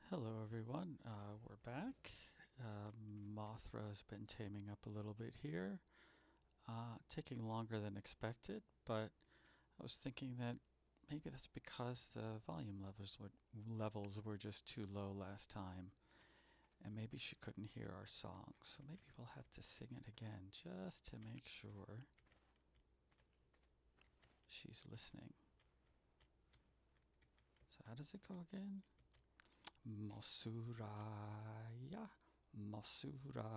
Hello everyone, we're back. Mothra's been taming up a little bit here, taking longer than expected, but I was thinking that maybe that's because the volume levels were just too low last time, and maybe she couldn't hear our song, so maybe we'll have to sing it again just to make sure she's listening. So how does it go again? Mosura, Mosura.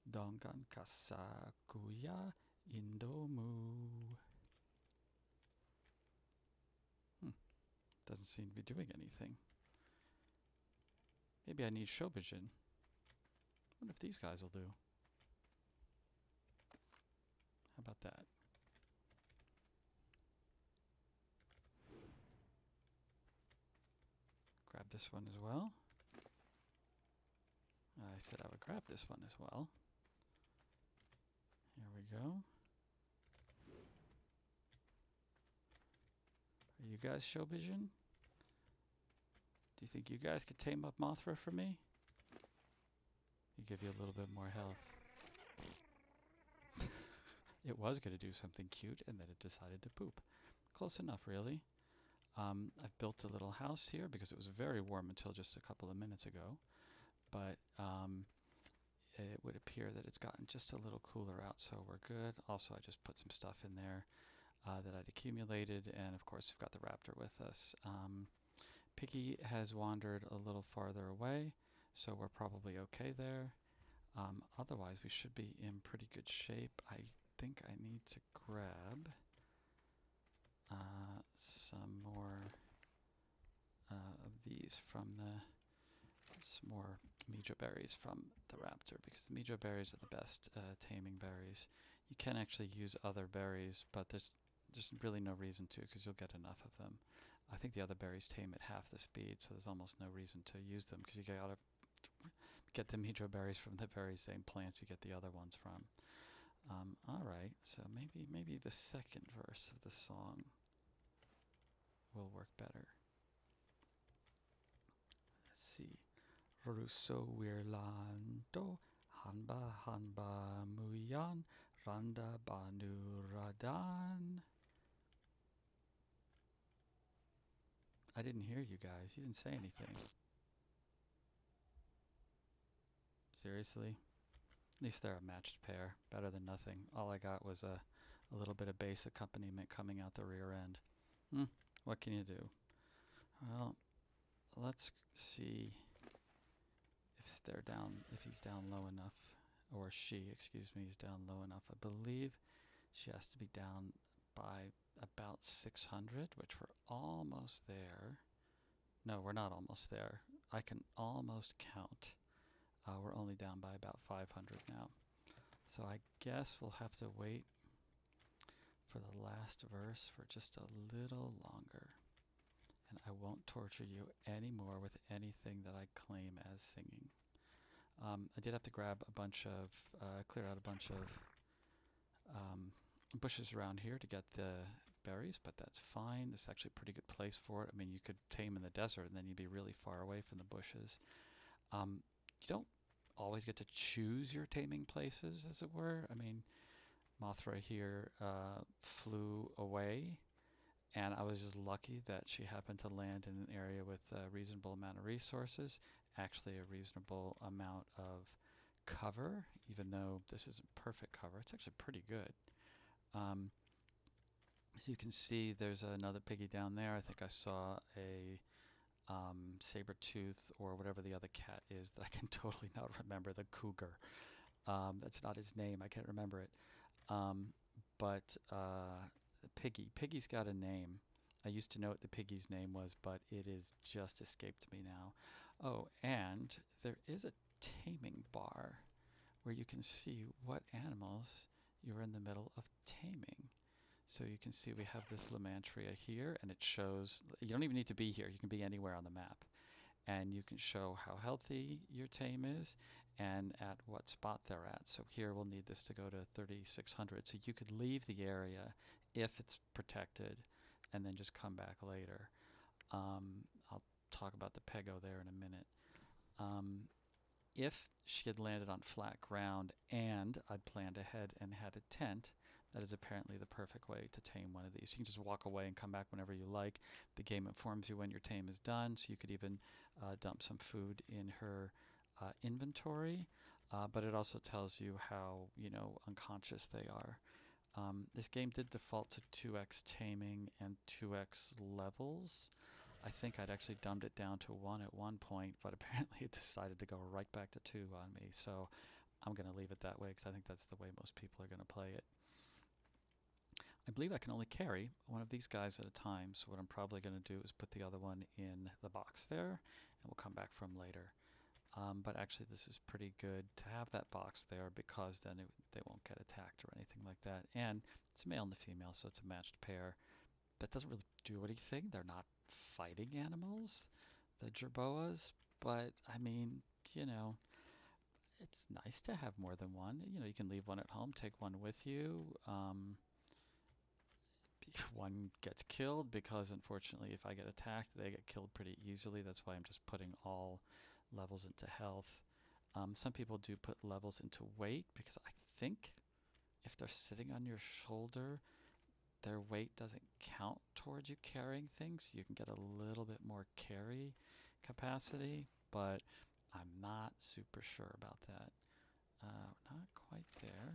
Dongan kasakuya indomu. Doesn't seem to be doing anything. Maybe I need show vision. Wonder if these guys will do. How about that? Grab this one as well. I said I would grab this one as well. Here we go. Are you guys show vision? Do you think you guys could tame up Mothra for me? You give you a little bit more health. It was going to do something cute and then it decided to poop. Close enough, really. I've built a little house here because it was very warm until just a couple of minutes ago. But it would appear that it's gotten just a little cooler out, so we're good. Also, I just put some stuff in there that I'd accumulated, and of course, we've got the raptor with us. Piggy has wandered a little farther away, so we're probably okay there. Otherwise, we should be in pretty good shape. I think I need to grab some more of these from some more Mejo berries from the raptor, because the Mejo berries are the best taming berries. You can actually use other berries, but there's really no reason to, because you'll get enough of them. I think the other berries tame at half the speed, so there's almost no reason to use them, because you gotta get the Mejo berries from the very same plants you get the other ones from. Alright, so maybe the second verse of the song will work better. Let's see. Russo Wirlando Hanba Hanba Muyan Randa Banu Radan. I didn't hear you guys. You didn't say anything. Seriously? At least they're a matched pair. Better than nothing. All I got was a little bit of bass accompaniment coming out the rear end. What can you do? Well, let's see if he's down low enough, or she, excuse me, is down low enough. I believe she has to be down by about 600, which we're almost there. No, we're not almost there. I can almost count. We're only down by about 500 now. So I guess we'll have to wait for the last verse for just a little longer. And I won't torture you anymore with anything that I claim as singing. I did have to grab a bunch of, clear out a bunch of bushes around here to get the berries, but that's fine. This is actually a pretty good place for it. I mean, you could tame in the desert and then you'd be really far away from the bushes. You don't always get to choose your taming places, as it were. I mean, Mothra here flew away, and I was just lucky that she happened to land in an area with a reasonable amount of resources, actually a reasonable amount of cover, even though this isn't perfect cover. It's actually pretty good. As you can see, there's another piggy down there. I think I saw a saber-tooth or whatever the other cat is that I can totally not remember, the cougar. That's not his name. I can't remember it. But Piggy's got a name. I used to know what the piggy's name was, but it is just escaped me now. Oh, and there is a taming bar where you can see what animals you're in the middle of taming. So you can see we have this Lymantria here, and it shows, you don't even need to be here, you can be anywhere on the map. And you can show how healthy your tame is and at what spot they're at. So here we'll need this to go to 3600. So you could leave the area if it's protected and then just come back later. I'll talk about the pego there in a minute. If she had landed on flat ground and I'd planned ahead and had a tent, that is apparently the perfect way to tame one of these. You can just walk away and come back whenever you like. The game informs you when your tame is done, so you could even dump some food in her inventory, but it also tells you how, unconscious they are. This game did default to 2x taming and 2x levels. I think I'd actually dumbed it down to 1 at one point, but apparently it decided to go right back to 2 on me. So I'm going to leave it that way because I think that's the way most people are going to play it. I believe I can only carry one of these guys at a time, so what I'm probably going to do is put the other one in the box there, and we'll come back from later. But actually this is pretty good to have that box there because then they won't get attacked or anything like that. And it's a male and a female, so it's a matched pair. That doesn't really do anything. They're not fighting animals, the jerboas, but I mean, it's nice to have more than one. You can leave one at home, take one with you. One gets killed because unfortunately if I get attacked, they get killed pretty easily. That's why I'm just putting all levels into health. Some people do put levels into weight because I think if they're sitting on your shoulder, their weight doesn't count towards you carrying things. You can get a little bit more carry capacity, but I'm not super sure about that. Not quite there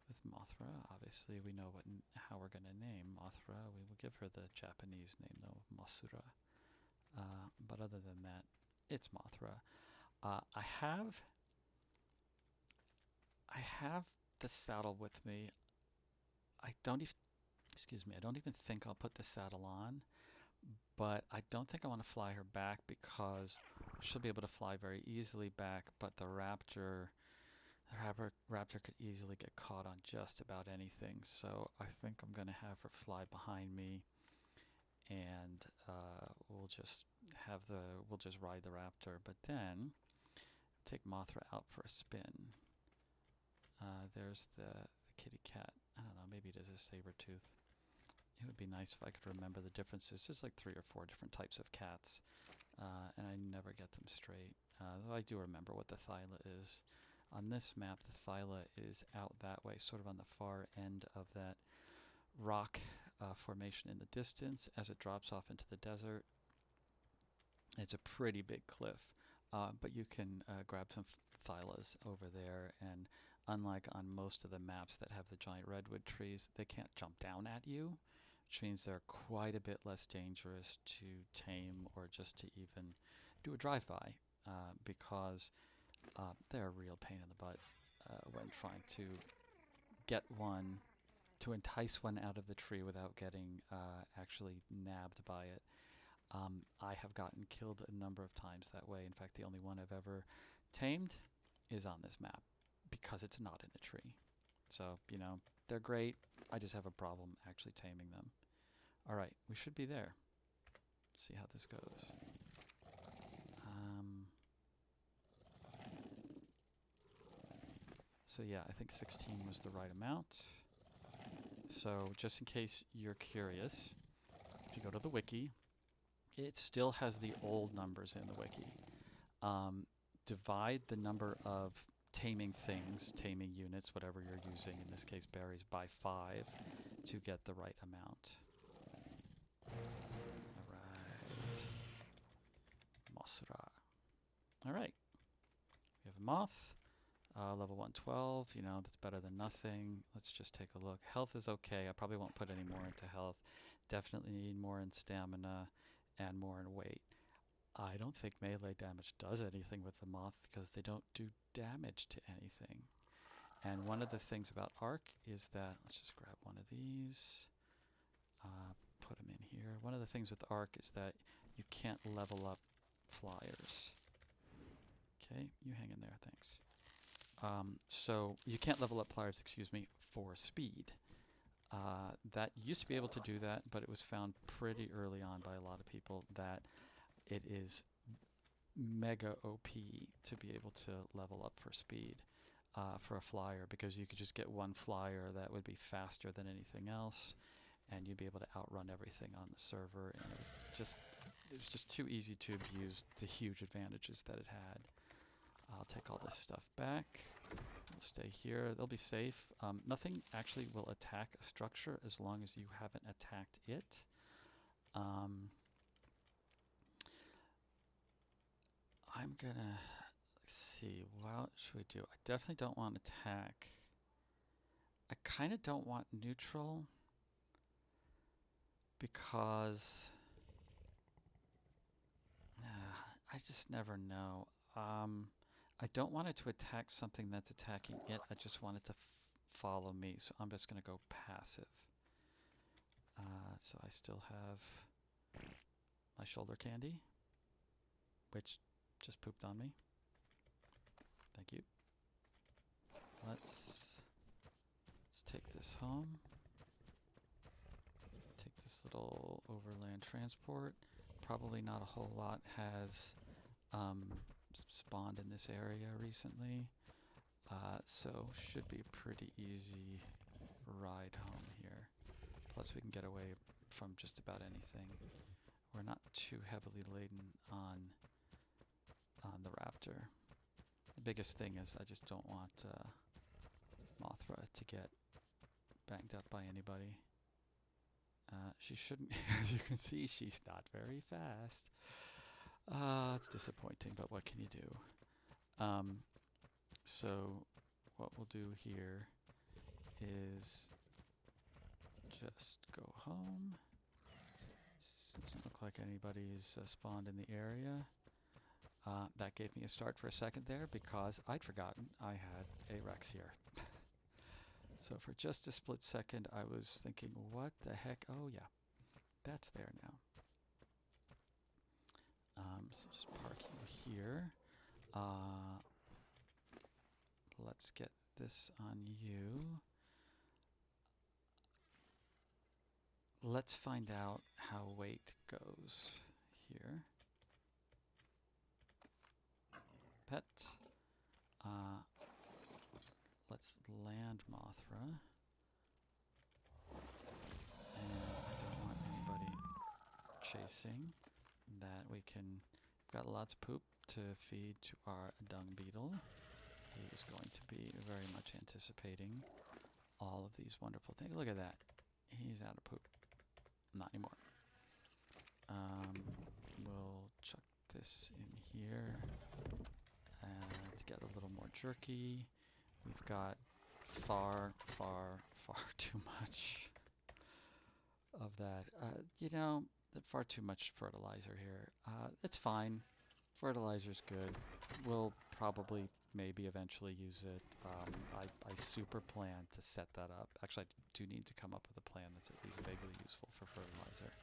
with Mothra. Obviously, we know how we're going to name Mothra. We will give her the Japanese name, though, Mosura. But other than that, it's Mothra. I have the saddle with me. I don't even think I'll put the saddle on, but I don't think I want to fly her back because she'll be able to fly very easily back, but the raptor could easily get caught on just about anything. So I think I'm going to have her fly behind me, and we'll just ride the raptor, but then take Mothra out for a spin. There's the kitty cat. I don't know, maybe it is a saber tooth. It would be nice if I could remember the differences. There's like 3 or 4 different types of cats, and I never get them straight. Though I do remember what the thyla is. On this map, the thyla is out that way, sort of on the far end of that rock formation in the distance as it drops off into the desert. It's a pretty big cliff, but you can grab some thylas over there, and unlike on most of the maps that have the giant redwood trees, they can't jump down at you, which means they're quite a bit less dangerous to tame or just to even do a drive-by, because they're a real pain in the butt when trying to get one, to entice one out of the tree without getting actually nabbed by it. I have gotten killed a number of times that way. In fact, the only one I've ever tamed is on this map because it's not in a tree. So, they're great. I just have a problem actually taming them. Alright, we should be there. See how this goes. So yeah, I think 16 was the right amount. So just in case you're curious, if you go to the wiki, it still has the old numbers in the wiki. Divide the number of taming things, taming units, whatever you're using, in this case berries, by 5 to get the right amount. Alright. Mosura. Alright. We have a moth. Level 112, that's better than nothing. Let's just take a look. Health is okay. I probably won't put any more into health. Definitely need more in stamina and more in weight. I don't think melee damage does anything with the moth because they don't do damage to anything. And one of the things about ARK is that, let's just grab one of these, put them in here. One of the things with ARK is that you can't level up flyers. Okay, you hang in there, thanks. So you can't level up flyers, for speed. That used to be able to do that, but it was found pretty early on by a lot of people that it is mega OP to be able to level up for speed for a flyer, because you could just get one flyer that would be faster than anything else, and you'd be able to outrun everything on the server, and it was just too easy to abuse the huge advantages that it had. I'll take all this stuff back. We'll stay here. They'll be safe. Nothing actually will attack a structure as long as you haven't attacked it. I'm gonna see. What should we do? I definitely don't want attack. I kind of don't want neutral because I just never know. I don't want it to attack something that's attacking it. I just want it to follow me. So I'm just going to go passive. So I still have my shoulder candy, which just pooped on me. Thank you. Let's take this home. Take this little overland transport. Probably not a whole lot has spawned in this area recently, so should be a pretty easy ride home here. Plus we can get away from just about anything. We're not too heavily laden on the raptor. The biggest thing is I just don't want Mothra to get banged up by anybody. She shouldn't, as you can see, she's not very fast. It's disappointing, but what can you do? So what we'll do here is just go home. Doesn't look like anybody's spawned in the area. That gave me a start for a second there because I'd forgotten I had a Rex here. So for just a split second I was thinking, what the heck? Oh yeah, that's there now. So just park you here. Let's get this on you. Let's find out how weight goes here. Pet. Let's land Mothra. And I don't want anybody chasing. That we can, we've got lots of poop to feed to our dung beetle. He is going to be very much anticipating all of these wonderful things. Look at that. He's out of poop. Not anymore. We'll chuck this in here to get a little more jerky. We've got far too much of that. You know, far too much fertilizer here. It's fine. Fertilizer's good. We'll probably maybe eventually use it. I super plan to set that up. Actually, I do need to come up with a plan that's at least vaguely useful for fertilizer.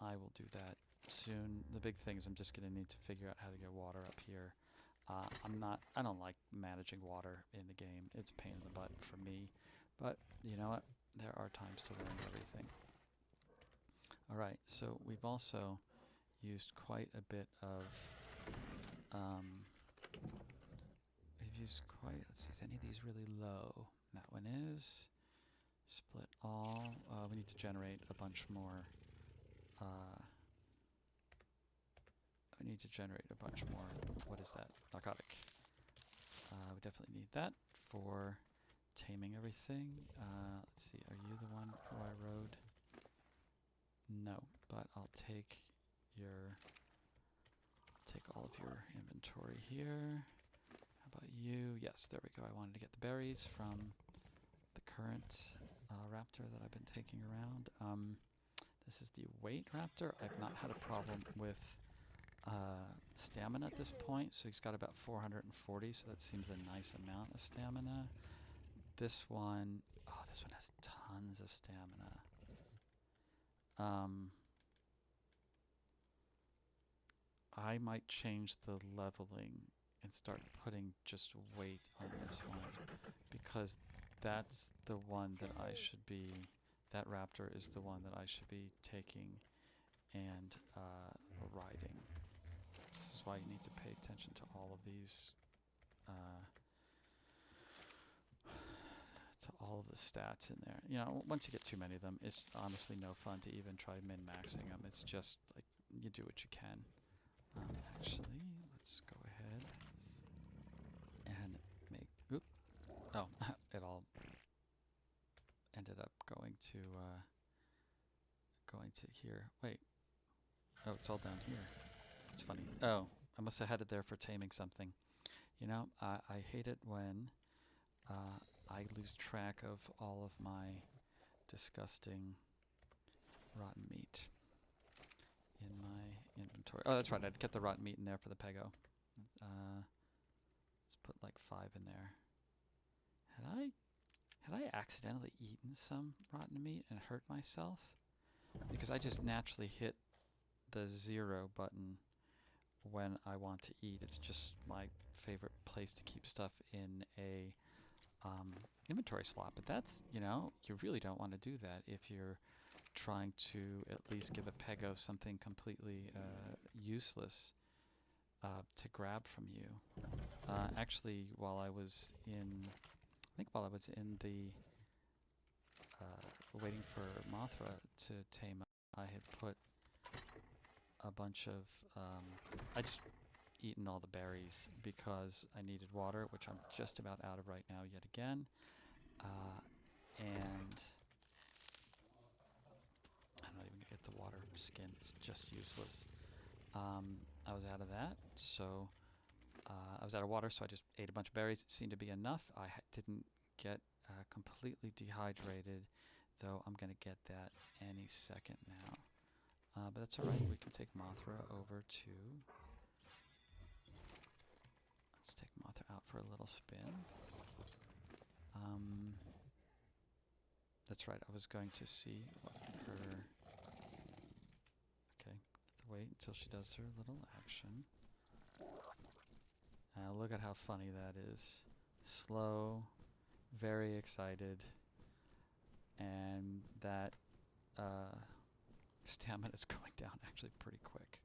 I will do that soon. The big thing is I'm just going to need to figure out how to get water up here. I don't like managing water in the game. It's a pain in the butt for me. But you know what? There are times to learn everything. Alright, so we've also used quite a bit of, let's see, is any of these really low? That one is. Split all. We need to generate a bunch more, what is that? Narcotic. We definitely need that for taming everything. Let's see, are you the one who I rode? No, but I'll take all of your inventory here. How about you? Yes, there we go. I wanted to get the berries from the current raptor that I've been taking around. This is the weight raptor. I've not had a problem with stamina at this point, so he's got about 440, so that seems a nice amount of stamina. This one has tons of stamina. I might change the leveling and start putting just weight on this one, because that's the one that I should be, that raptor is the one that I should be taking and riding. This is why you need to pay attention to all of these, to all of the stats in there. You know, once you get too many of them, it's honestly no fun to even try min-maxing them. It's just like you do what you can. Actually, let's go ahead and make. Oop. Oh, it all ended up going to here. Wait. Oh, it's all down here. It's funny. Oh, I must have had it there for taming something. You know, I hate it when I lose track of all of my disgusting rotten meat in my inventory. Oh, that's right. I'd get the rotten meat in there for the pego. Let's put like 5 in there. Had I accidentally eaten some rotten meat and hurt myself? Because I just naturally hit the 0 button when I want to eat. It's just my favorite place to keep stuff in a inventory slot. But that's, you know, you really don't want to do that if you're trying to at least give a pego something completely useless to grab from you. Actually, while I was in the waiting for Mothra to tame, I had put a bunch of I just eaten all the berries because I needed water, which I'm just about out of right now yet again. And I'm not even gonna get the water skin; it's just useless. I was out of that, so I was out of water, so I just ate a bunch of berries. It seemed to be enough. I didn't get completely dehydrated, though I'm going to get that any second now. But that's alright. We can take Mothra over to... Let's take Mothra out for a little spin. That's right. I was going to see what her... Okay. Wait until she does her little action. Look at how funny that is. Slow, very excited, and that stamina is going down actually pretty quick.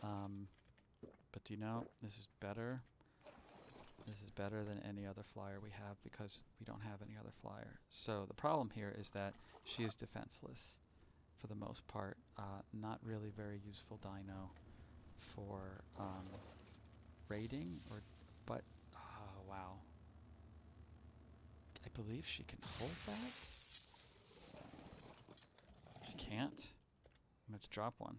But do you know, this is better. This is better than any other flyer we have because we don't have any other flyer. So the problem here is that she is defenseless for the most part. Not really very useful dino for raiding, but oh wow. I believe she can hold that? She can't? I'm going to drop one.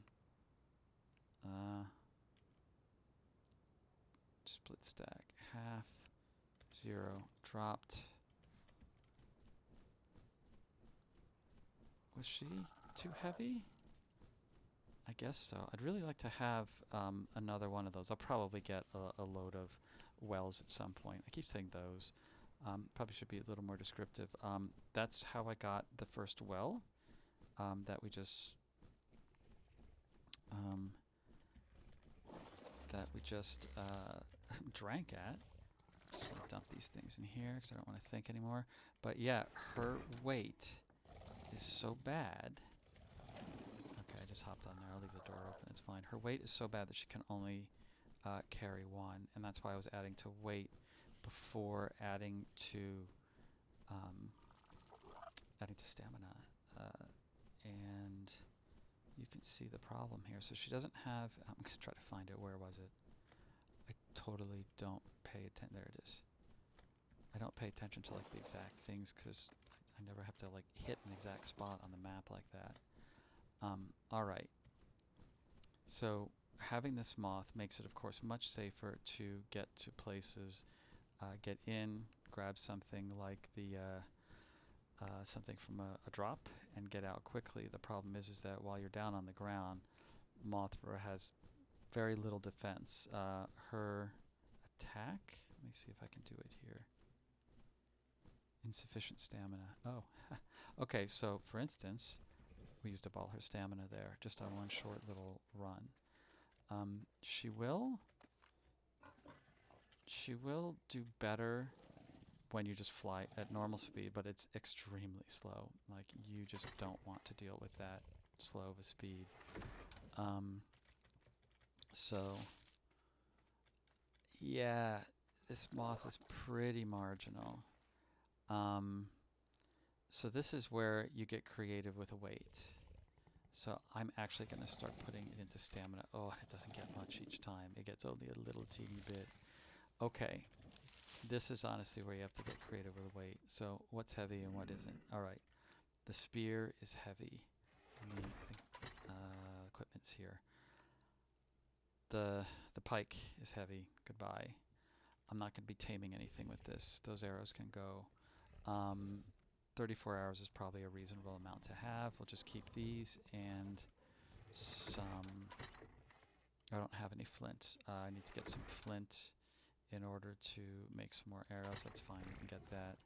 Split stack. Half. 0. Dropped. Was she too heavy? I guess so. I'd really like to have another one of those. I'll probably get a load of wells at some point. I keep saying those. Probably should be a little more descriptive. That's how I got the first well that we just drank at. Just want to dump these things in here because I don't want to think anymore. But yeah, her weight is so bad. Okay, I just hopped on there. I'll leave the door open. It's fine. Her weight is so bad that she can only carry 1, and that's why I was adding to weight before adding to stamina. And you can see the problem here. So she doesn't have. I'm going to try to find it. Where was it? I totally don't pay attention. There it is. I don't pay attention to like the exact things because I never have to like hit an exact spot on the map like that. Alright. So having this moth makes it of course much safer to get to places, get in, grab something like the something from a drop and get out quickly. The problem is that while you're down on the ground, Mothra has very little defense. Her attack, let me see if I can do it here. Insufficient stamina. Oh, okay, so for instance, we used up all her stamina there, just on one short little run. She will do better when you just fly at normal speed, but it's extremely slow. Like, you just don't want to deal with that slow of a speed. So, yeah, this moth is pretty marginal. So this is where you get creative with a weight. So I'm actually going to start putting it into stamina. Oh, it doesn't get much each time. It gets only a little teeny bit. Okay, this is honestly where you have to get creative with weight. So what's heavy and what isn't? All right, the spear is heavy. The equipment's here. The pike is heavy. Goodbye. I'm not going to be taming anything with this. Those arrows can go. 34 arrows is probably a reasonable amount to have. We'll just keep these and some. I don't have any flint. I need to get some flint in order to make some more arrows. That's fine. We can get that.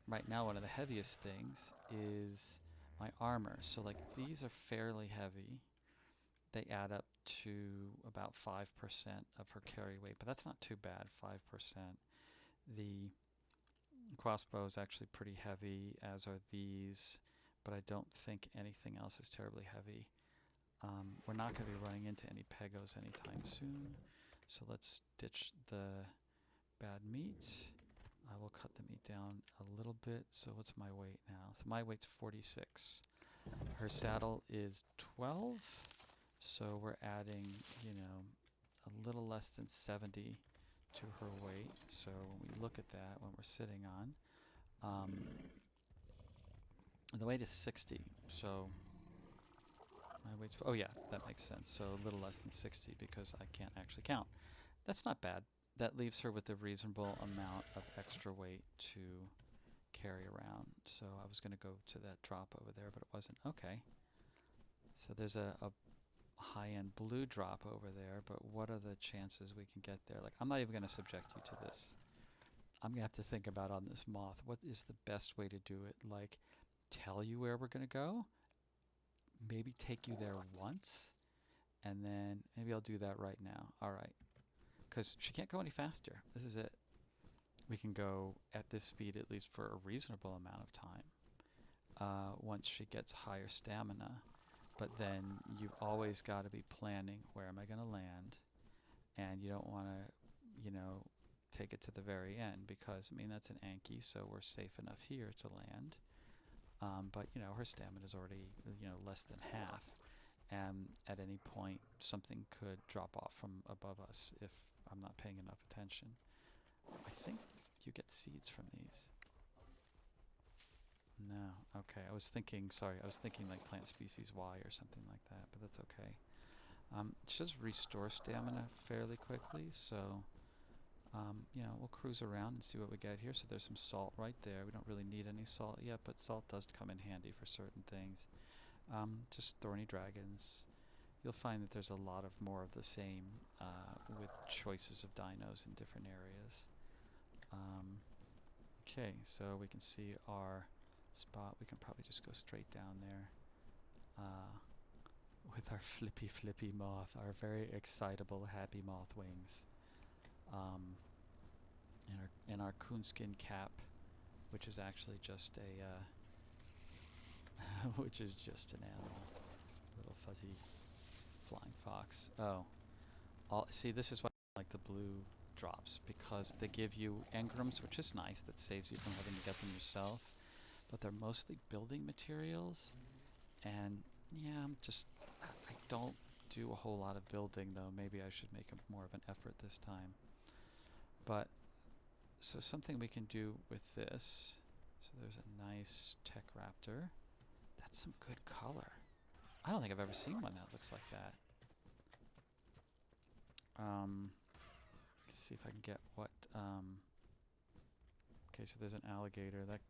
Right now, one of the heaviest things is my armor. So like these are fairly heavy. They add up to about 5% of her carry weight, but that's not too bad, 5%. The crossbow is actually pretty heavy, as are these, but I don't think anything else is terribly heavy. We're not going to be running into any pegos anytime soon, so let's ditch the bad meat. I will cut the meat down a little bit. So what's my weight now? So my weight's 46. Her saddle is 12. So we're adding, you know, a little less than 70 to her weight. So when we look at that, when we're sitting on, the weight is 60. So my weight's, oh yeah, that makes sense. So a little less than 60 because I can't actually count. That's not bad. That leaves her with a reasonable amount of extra weight to carry around. So I was going to go to that drop over there, but it wasn't. Okay. So there's a high-end blue drop over there, but what are the chances we can get there? Like, I'm not even going to subject you to this. I'm going to have to think about on this moth, what is the best way to do it? Like, tell you where we're going to go, maybe take you there once, and then maybe I'll do that right now. All right. Because she can't go any faster. This is it. We can go at this speed at least for a reasonable amount of time once she gets higher stamina. But then you've always got to be planning, where am I going to land? And you don't want to, you know, take it to the very end because, I mean, that's an Anki, so we're safe enough here to land. But, you know, her stamina is already, you know, less than half. And at any point, something could drop off from above us if I'm not paying enough attention. I think you get seeds from these. No, okay. I was thinking like plant species Y or something like that, but that's okay. It does restore stamina fairly quickly, so you know, we'll cruise around and see what we get here. So there's some salt right there. We don't really need any salt yet, but salt does come in handy for certain things. Just thorny dragons. You'll find that there's a lot of more of the same with choices of dinos in different areas. Okay, so we can see our spot. We can probably just go straight down there with our flippy moth, our very excitable happy moth wings, and our coonskin cap, which is actually just a which is just an animal, little fuzzy flying fox. Oh, see, this is why I like the blue drops, because they give you engrams, which is nice. That saves you from having to get them yourself. But they're mostly building materials, and yeah, I don't do a whole lot of building, though. Maybe I should make more of an effort this time. But so something we can do with this. So there's a nice tech raptor. That's some good color. I don't think I've ever seen one that looks like that. Let's see if I can get what. Okay, so there's an alligator. That's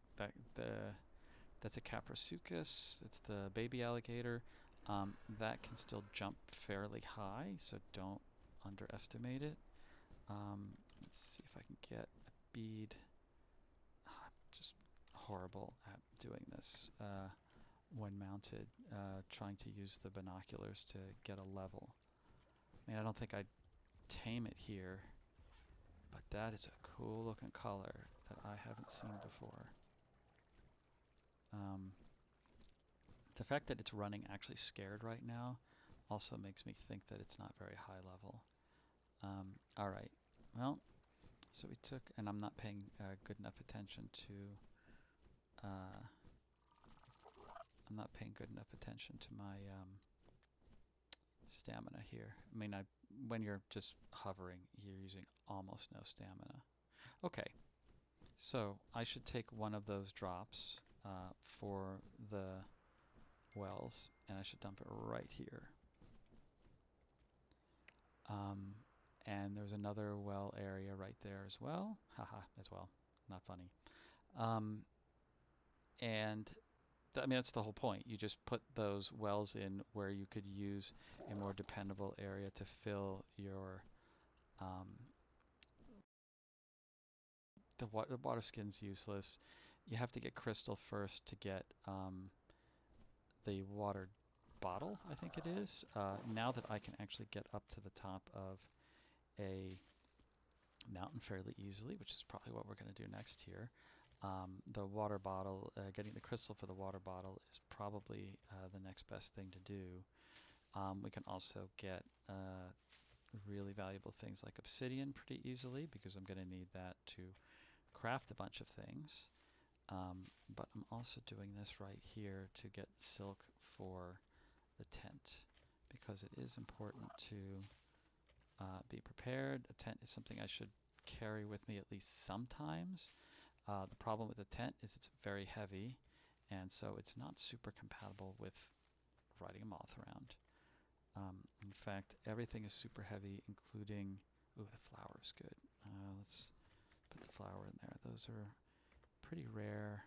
a Caprasuchus. It's the baby alligator. That can still jump fairly high, so don't underestimate it. Let's see if I can get a bead. I'm just horrible at doing this when mounted, trying to use the binoculars to get a level. I mean, I don't think I'd tame it here, but that is a cool looking color that I haven't seen before. The fact that it's running actually scared right now also makes me think that it's not very high level. All right, well, so we took, and I'm not paying good enough attention to I'm not paying good enough attention to my stamina here. I mean, when you're just hovering, you're using almost no stamina. Okay, so I should take one of those drops for the wells, and I should dump it right here. And there's another well area right there as well. Haha, as well. Not funny. And I mean, that's the whole point. You just put those wells in where you could use a more dependable area to fill your the water skin's useless. You have to get crystal first to get the water bottle, I think it is. Now that I can actually get up to the top of a mountain fairly easily, which is probably what we're going to do next here. The water bottle, getting the crystal for the water bottle is probably the next best thing to do. We can also get really valuable things like obsidian pretty easily because I'm going to need that to craft a bunch of things. But I'm also doing this right here to get silk for the tent because it is important to be prepared. A tent is something I should carry with me at least sometimes. The problem with the tent is it's very heavy, and so it's not super compatible with riding a moth around. In fact, everything is super heavy, including... Ooh, the flower is good. Let's put the flower in there. Those are pretty rare.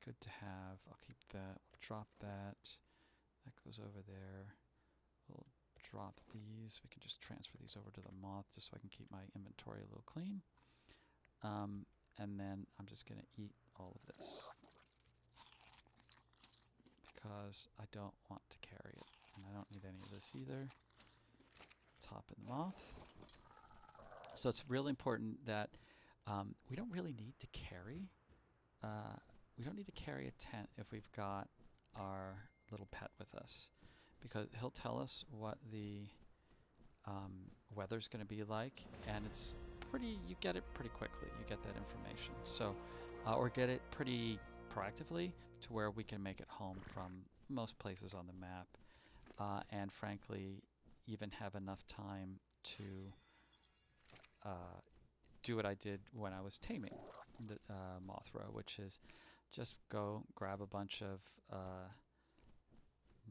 Good to have. I'll keep that. We'll drop that. That goes over there. We'll drop these. We can just transfer these over to the moth just so I can keep my inventory a little clean. And then I'm just going to eat all of this because I don't want to carry it. And I don't need any of this either. Top in the moth. So it's really important that we don't really need to carry. We don't need to carry a tent if we've got our little pet with us, because he'll tell us what the weather's going to be like, and it's pretty. You get it pretty quickly. You get that information. So, or get it pretty proactively to where we can make it home from most places on the map, and frankly, even have enough time to do what I did when I was taming the Mothra, which is just go grab a bunch of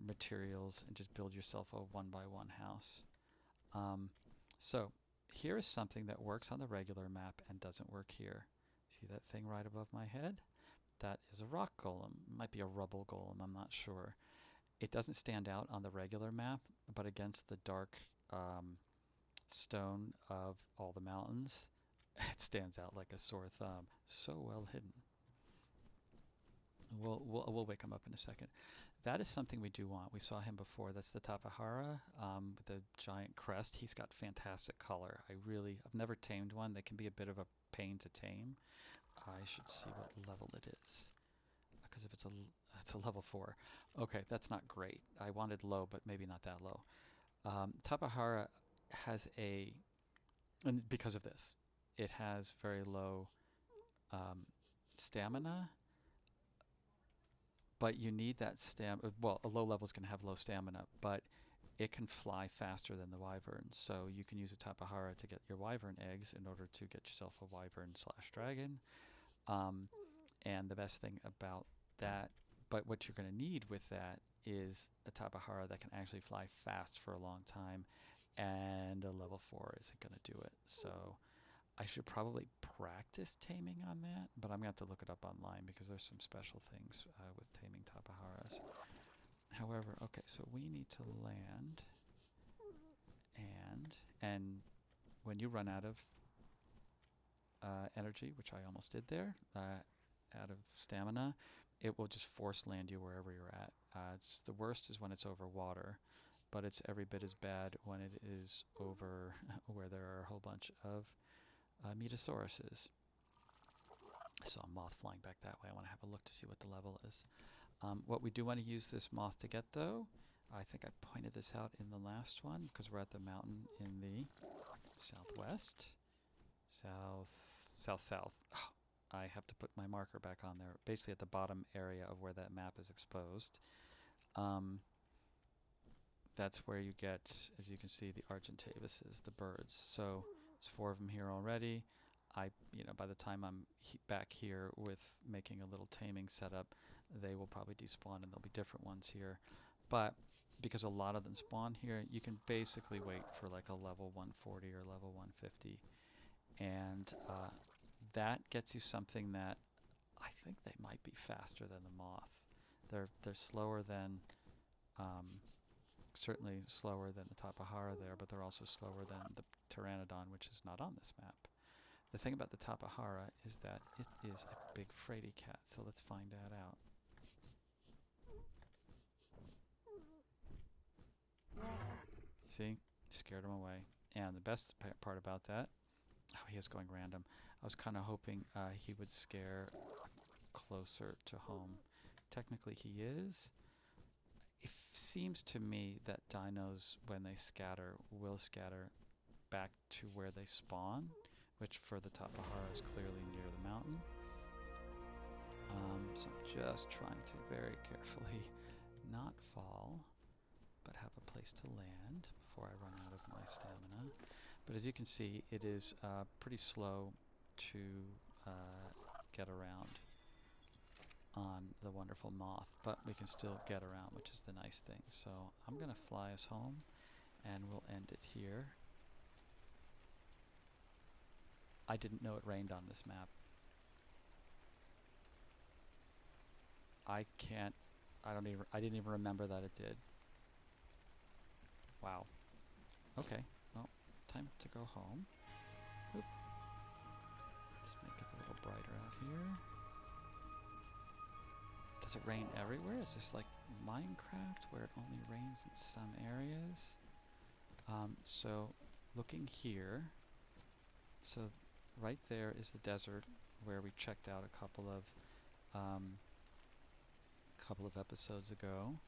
materials and just build yourself a one-by-one house. So here is something that works on the regular map and doesn't work here. See that thing right above my head? That is a rock golem. It might be a rubble golem, I'm not sure. It doesn't stand out on the regular map, but against the dark stone of all the mountains, it stands out like a sore thumb. So well hidden. We'll wake him up in a second. That is something we do want. We saw him before. That's the Tapahara with the giant crest. He's got fantastic color. I've never tamed one. They can be a bit of a pain to tame. I should see what level it is, because if it's a level 4. Okay, that's not great. I wanted low, but maybe not that low. Tapahara has and because of this, it has very low stamina, but you need that well, a low level is going to have low stamina, but it can fly faster than the wyvern, so you can use a Tapahara to get your wyvern eggs in order to get yourself a wyvern/dragon. And the best thing about that, but what you're going to need with that is a Tapahara that can actually fly fast for a long time, and a level 4 isn't going to do it. So I should probably practice taming on that, but I'm going to have to look it up online because there's some special things with taming Tapaharas. However, okay, so we need to land, and when you run out of energy, which I almost did there, out of stamina, it will just force land you wherever you're at. It's the worst is when it's over water, but it's every bit as bad when it is over where there are a whole bunch of Metosauruses. So a moth flying back that way. I want to have a look to see what the level is. What we do want to use this moth to get, though, I think I pointed this out in the last one because we're at the mountain in the southwest. South. Oh, I have to put my marker back on there, basically at the bottom area of where that map is exposed. That's where you get, as you can see, the Argentavises, the birds. So there's 4 of them here already. By the time I'm back here with making a little taming setup, they will probably despawn and there'll be different ones here. But because a lot of them spawn here, you can basically wait for like a level 140 or level 150. And that gets you something that I think they might be faster than the moth. They're slower than, certainly slower than the Tapahara there, but they're also slower than the Pteranodon, which is not on this map. The thing about the Tapahara is that it is a big fraidy cat, so let's find that out. See? Scared him away. And the best part about that, oh, he is going random. I was kind of hoping he would scare closer to home. Technically he is. It seems to me that dinos, when they scatter, will scatter back to where they spawn, which for the Tapahara is clearly near the mountain. So I'm just trying to very carefully not fall, but have a place to land before I run out of my stamina. But as you can see, it is pretty slow to get around on the wonderful moth, but we can still get around, which is the nice thing. So I'm going to fly us home, and we'll end it here. I didn't know it rained on this map. I didn't even remember that it did. Wow. Okay, well, time to go home. Oop. Let's make it a little brighter out here. Does it rain everywhere? Is this like Minecraft where it only rains in some areas? So looking here, so right there is the desert where we checked out a couple of episodes ago.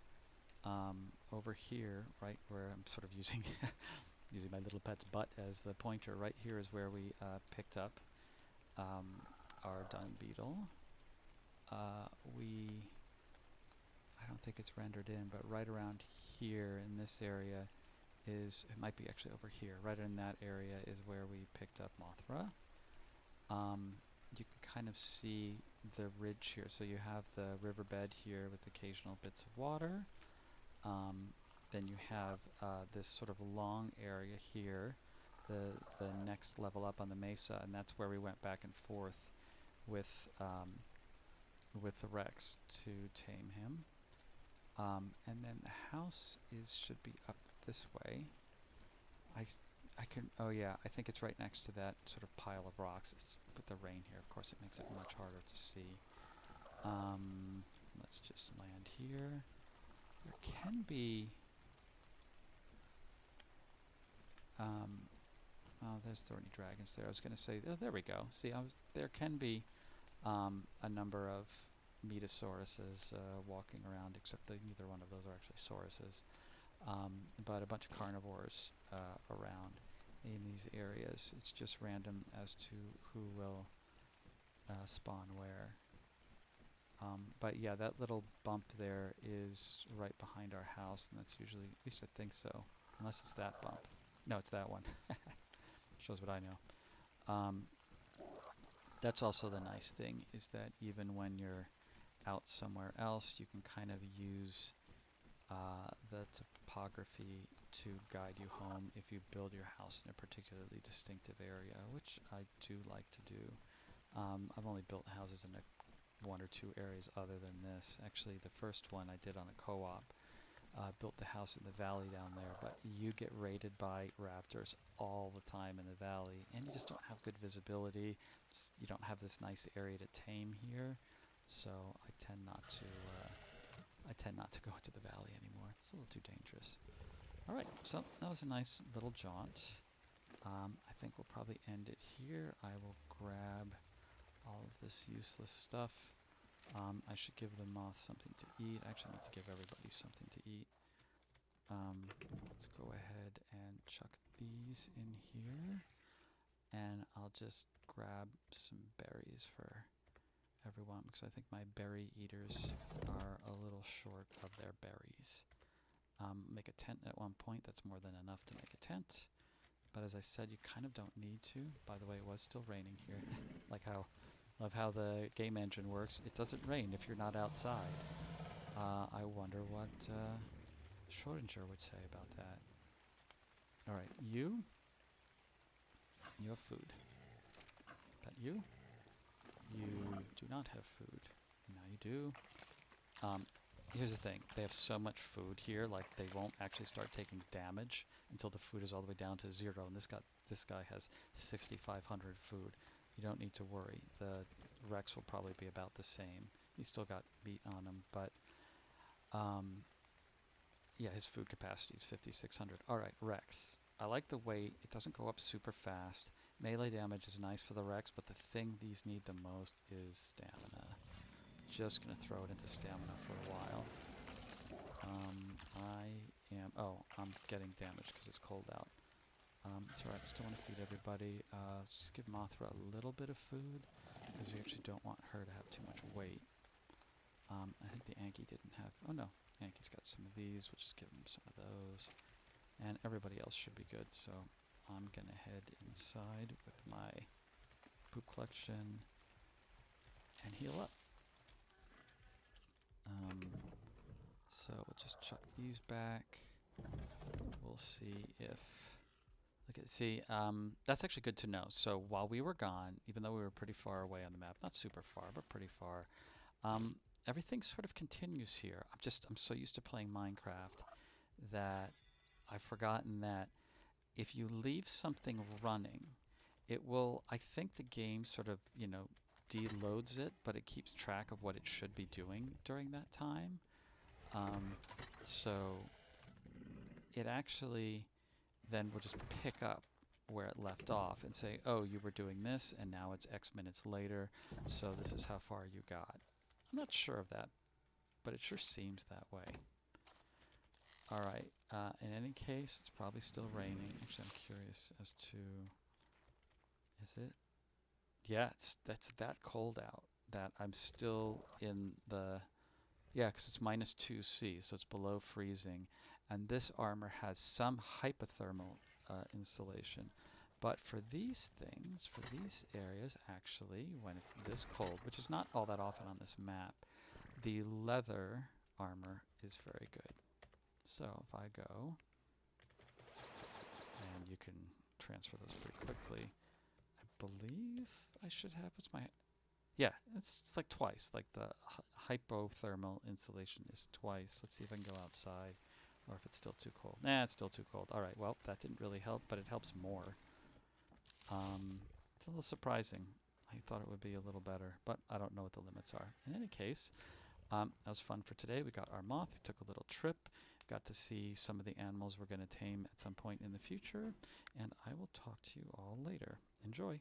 Over here, right where I'm sort of using using my little pet's butt as the pointer, right here is where we picked up our dung beetle. I don't think it's rendered in, but right around here in this area is, it might be actually over here, right in that area is where we picked up Mothra. You can kind of see the ridge here. So you have the riverbed here with occasional bits of water. Then you have this sort of long area here, the next level up on the mesa, and that's where we went back and forth with the Rex to tame him. And then the house should be up this way. I think it's right next to that sort of pile of rocks. It's with the rain here, of course, it makes it much harder to see. Let's just land here. There can be... oh, there's thorny dragons there. I was going to say, oh, there we go. See, there can be a number of Metosauruses walking around, except that neither one of those are actually sauruses. But a bunch of carnivores around in these areas. It's just random as to who will spawn where. But yeah, that little bump there is right behind our house, and that's usually, at least I think so, unless it's that bump. No, it's that one. Shows what I know. That's also the nice thing, is that even when you're out somewhere else, you can kind of use the topography to guide you home if you build your house in a particularly distinctive area, which I do like to do. I've only built houses in one or two areas other than this. Actually, the first one I did on a co-op, built the house in the valley down there, but you get raided by raptors all the time in the valley, and you just don't have good visibility. You don't have this nice area to tame here, so I tend not to go into the valley anymore. It's a little too dangerous. All right, so that was a nice little jaunt. I think we'll probably end it here. I will grab all of this useless stuff. I should give the moth something to eat. I actually need to give everybody something to eat. Let's go ahead and chuck these in here. And I'll just grab some berries for everyone because I think my berry eaters are a little short of their berries. Make a tent at one point. That's more than enough to make a tent. But as I said, you kind of don't need to. By the way, it was still raining here. Love how the game engine works. It doesn't rain if you're not outside. I wonder what Schrodinger would say about that. All right, you have food. But you do not have food. Now you do. Here's the thing. They have so much food here, like they won't actually start taking damage until the food is all the way down to 0. And this guy has 6,500 food. You don't need to worry. The Rex will probably be about the same. He's still got meat on him, but yeah, his food capacity is 5,600. All right, Rex. I like the weight. It doesn't go up super fast. Melee damage is nice for the Rex, but the thing these need the most is stamina. Just gonna throw it into stamina for a while. I'm getting damaged because it's cold out. It's alright, I still want to feed everybody. Just give Mothra a little bit of food, because you actually don't want her to have too much weight. I think the Anki didn't have, oh no, Anki's got some of these, we'll just give him some of those. And everybody else should be good, so I'm gonna head inside with my poop collection and heal up. So we'll just chuck these back. We'll see if... that's actually good to know. So while we were gone, even though we were pretty far away on the map, not super far, but pretty far, everything sort of continues here. I'm so used to playing Minecraft that I've forgotten that if you leave something running, it will, I think the game sort of, deloads it, but it keeps track of what it should be doing during that time. So it actually then will just pick up where it left off and say, oh, you were doing this, and now it's X minutes later, so this is how far you got. I'm not sure of that, but it sure seems that way. All right, in any case, it's probably still raining. Actually, I'm curious as to, is it? Yeah, that's that cold out that I'm still in the, yeah, because it's -2°C, so it's below freezing. And this armor has some hypothermal insulation. But for these things, for these areas, actually, when it's this cold, which is not all that often on this map, the leather armor is very good. So if I go, and you can transfer those pretty quickly, I believe I should have, what's my, yeah, it's like twice, like the hypothermal insulation is twice. Let's see if I can go outside, or if it's still too cold. Nah, it's still too cold. All right, well, that didn't really help, but it helps more. It's a little surprising. I thought it would be a little better, but I don't know what the limits are. In any case, that was fun for today. We got our moth, we took a little trip, got to see some of the animals we're going to tame at some point in the future, and I will talk to you all later. Enjoy.